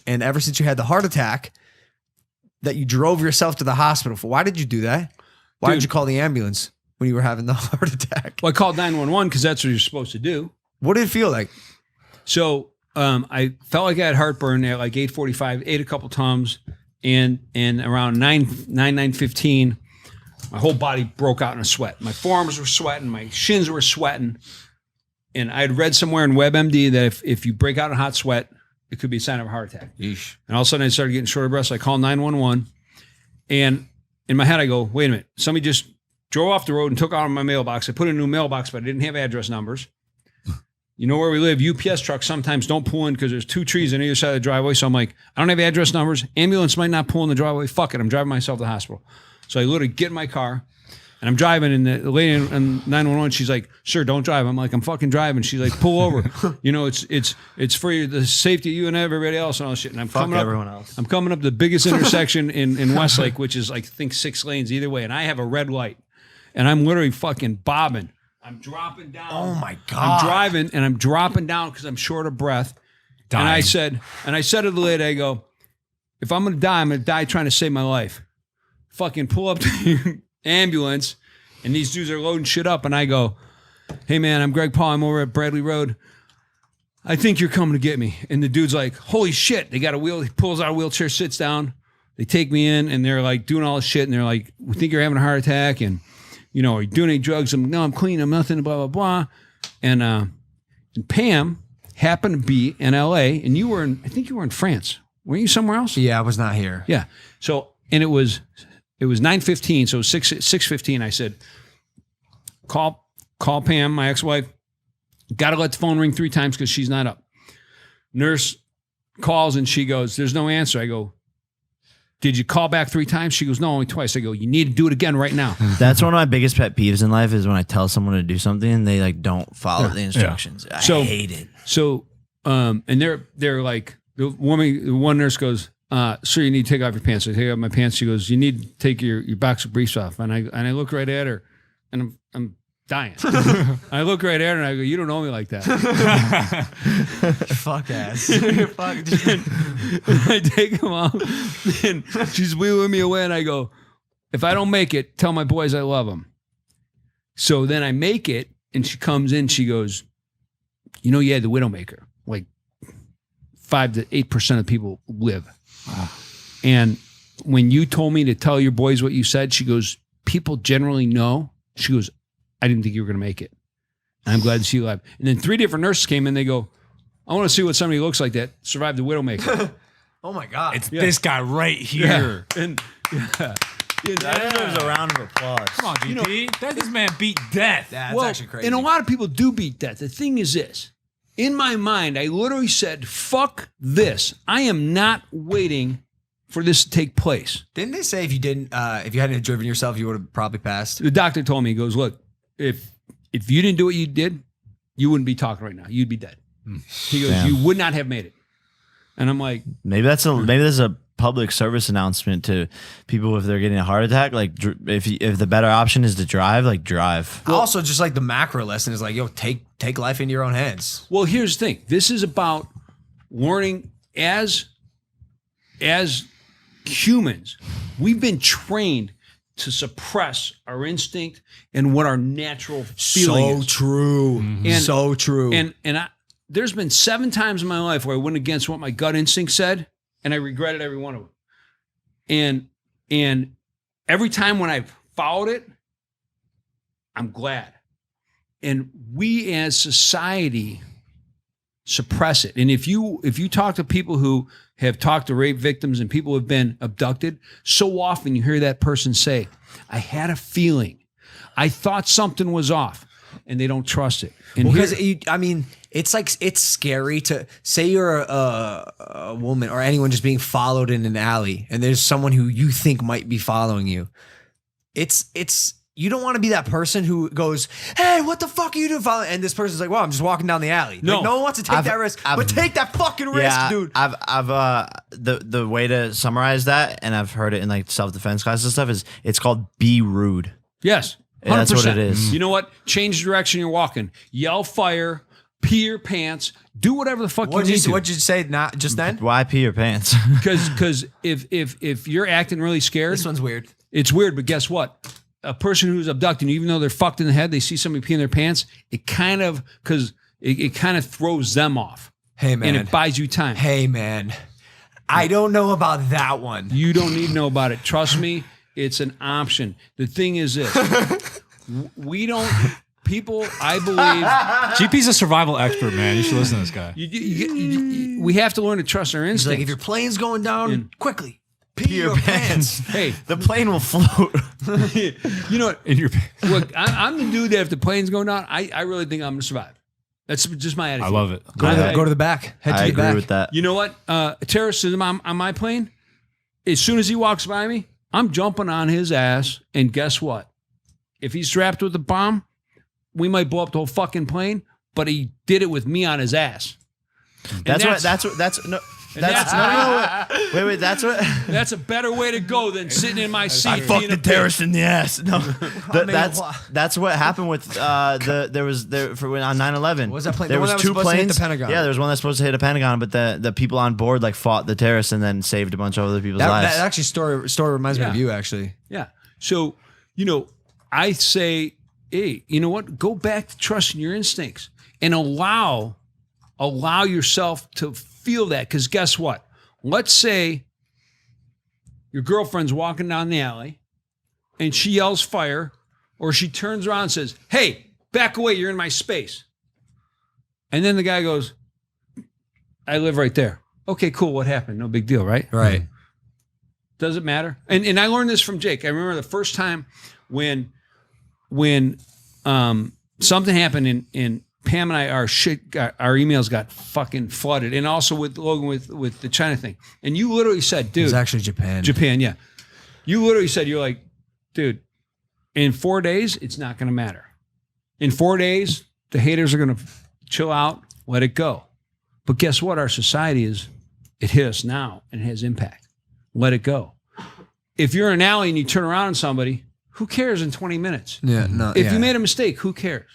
and ever since you had the heart attack, that you drove yourself to the hospital for. Why did you do that? Why did you call the ambulance when you were having the heart attack? Well, I called 911 because that's what you're supposed to do. What did it feel like? So I felt like I had heartburn at like 8:45, ate a couple Tums, and around 9:15, my whole body broke out in a sweat. My forearms were sweating, my shins were sweating. And I had read somewhere in WebMD that if you break out in hot sweat, it could be a sign of a heart attack. Yeesh. And all of a sudden I started getting short of breath. So I called 911. And in my head, I go, wait a minute. Somebody just drove off the road and took out my mailbox. I put in a new mailbox, but I didn't have address numbers. You know where we live, UPS trucks sometimes don't pull in because there's 2 trees on either side of the driveway. So I'm like, I don't have address numbers. Ambulance might not pull in the driveway. Fuck it. I'm driving myself to the hospital. So I literally get in my car and I'm driving, and the lady in 911, she's like, sir, don't drive. I'm like, I'm fucking driving. She's like, pull over. You know, it's for the safety of you and everybody else and all this shit. And I'm coming up the biggest intersection in Westlake, which is like, I think 6 lanes either way. And I have a red light and I'm literally fucking bobbing. I'm dropping down. Oh my God. I'm driving and I'm dropping down because I'm short of breath. Dying. And I said to the lady, I go, if I'm going to die trying to save my life. Fucking pull up to the ambulance and these dudes are loading shit up. And I go, hey man, I'm Greg Paul. I'm over at Bradley Road. I think you're coming to get me. And the dude's like, holy shit. They got a wheel. He pulls out a wheelchair, sits down. They take me in and they're like doing all this shit. And they're like, we think you're having a heart attack. And, you know, are you doing any drugs? I'm no, I'm clean. I'm nothing, blah, blah, blah. And Pam happened to be in LA and I think you were in France. Were you somewhere else? Yeah, I was not here. Yeah. So, and it was 9:15. So 6:15. I said, call Pam, my ex-wife. Got to let the phone ring 3 times because she's not up. Nurse calls and she goes, there's no answer. I go, did you call back 3 times? She goes, no, only twice. I go, you need to do it again right now. That's one of my biggest pet peeves in life is when I tell someone to do something and they like don't follow the instructions. I hate it. So, and they're like, the one nurse goes, sir, you need to take off your pants. I take off my pants. She goes, you need to take your boxer briefs off. And I look right at her and I'm dying. I look right at her and I go, you don't know me like that. Fuck ass. Fuck. I take them off and she's wheeling me away and I go, if I don't make it, tell my boys I love them. So then I make it and she comes in, she goes, you know, you had the Widowmaker. Like 5 to 8% of people live. Wow. And when you told me to tell your boys what you said, she goes, people generally know. She goes, I didn't think you were going to make it. And I'm glad to see you alive. And then 3 different nurses came in. They go, I want to see what somebody looks like that survived the Widowmaker. Oh my God. It's this guy right here. Yeah. And That deserves a round of applause. Come on, GP. This man beat death. That's actually crazy. And a lot of people do beat death. The thing is this. In my mind, I literally said, fuck this. I am not waiting for this to take place. Didn't they say if you hadn't driven yourself, you would have probably passed? The doctor told me, he goes, look, if you didn't do what you did, you wouldn't be talking right now. You'd be dead. He goes, you would not have made it. And I'm like, maybe that's a public service announcement to people if they're getting a heart attack. Like if the better option is to drive, like drive. Well, also, just like the macro lesson is like, yo, take life into your own hands. Well, here's the thing. This is about learning as humans. We've been trained to suppress our instinct and what our natural feeling is. So true. And, so true. And there's been 7 times in my life where I went against what my gut instinct said, and I regretted every one of them. And every time when I've followed it, I'm glad. And we as society suppress it. And if you talk to people who have talked to rape victims and people who have been abducted, so often you hear that person say, I had a feeling. I thought something was off. And they don't trust it. And because it's like, it's scary to say you're a woman or anyone just being followed in an alley and there's someone who you think might be following you. It's you don't want to be that person who goes, hey, what the fuck are you doing following? And this person's like, well, I'm just walking down the alley. No, like, no one wants to take that risk, but take that fucking risk, dude. I've the way to summarize that, and I've heard it in like self-defense classes and stuff, is it's called be rude. Yes. 100%. That's what it is. You know what? Change the direction you're walking. Yell fire. pee your pants, do whatever the fuck What'd you need to. you say? Not just then. Why pee your pants? Because if you're acting really scared, This one's weird. it's weird. But guess what? A person who's abducting, even though they're fucked in the head, they see somebody peeing their pants. It kind of throws them off. Hey man. And it buys you time. Hey man. I don't know about that one. You don't need to know about it. Trust me, it's an option. The thing is this: we don't. People, I believe, GP's a survival expert, man. You should listen to this guy. we have to learn to trust our It's instincts. like if your plane's going down, quickly pee your pants. Hey, The plane will float. you know what? In your, Look, I'm the dude that if the plane's going down, I really think I'm gonna survive. That's just my attitude. I love it. Go to the back. Head to I the agree back. with that. You know what? Terrorism on my plane. As soon as he walks by me, I'm jumping on his ass. And guess what? If he's strapped with a bomb, we might blow up the whole fucking plane. But he did it with me on his ass. That's And what. That's That's a better way to go than sitting in my seat. I fucked being the a bitch. terrorist in the ass. No, mean, that's what happened with on 9/11. What was that plane? There The one was that was two supposed to hit planes. the Pentagon. Yeah, there was one that's supposed to hit a Pentagon, but the people on board like fought the terrorists and then saved a bunch of other people's lives. That actually story reminds me of you actually. Yeah. So, I say, hey, you know what? Go back to trusting your instincts and allow yourself to feel that. Because guess what? Let's say your girlfriend's walking down the alley and she yells fire, or she turns around and says, hey, back away, you're in my space. And then the guy goes, I live right there. Okay, cool. What happened? No big deal, right? Right. Does it matter? And I learned this from Jake. I remember the first time when something happened in Pam and I, our emails got fucking flooded, and also with Logan with the China thing. And you literally said, dude, It's actually Japan. Japan, yeah. You literally said, you're like, dude, in 4 days, it's not going to matter. In 4 days, the haters are going to chill out, let it go. But guess what? Our society it hit us now and it has impact. Let it go. If you're in an alley and you turn around on somebody, who cares in 20 minutes? Yeah. No. If you made a mistake, who cares?